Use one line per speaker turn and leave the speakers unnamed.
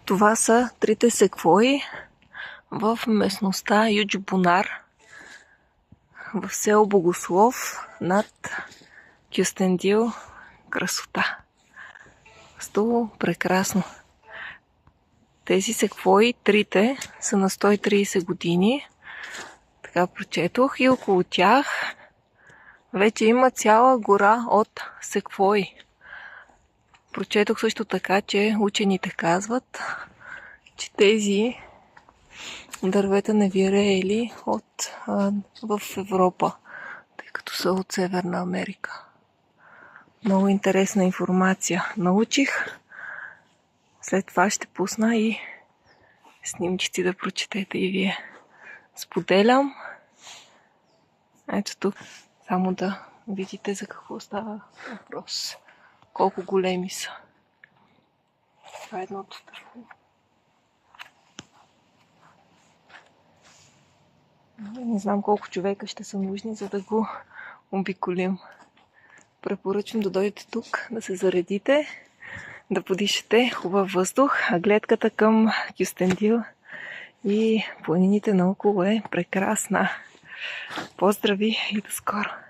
Това са трите секвои в местността Юджбунар в село Богослов над Кюстендил. Красота! Стало прекрасно. Тези секвои, трите, са на 130 години. Така прочетох, и около тях вече има цяла гора от секвои. Прочетох също така, че учените казват, че тези дървета не виреели в Европа, тъй като са от Северна Америка. Много интересна информация научих. След това ще пусна и снимчици да прочетете и вие. Споделям. Ето тук, само да видите за какво става въпрос. Колко големи са. Това е едното дърво. Не знам колко човека ще са нужни, за да го обиколим. Препоръчвам да дойдете тук, да се заредите, да подишете хубав въздух, а гледката към Кюстендил и планините наоколо е прекрасна. Поздрави и до скоро!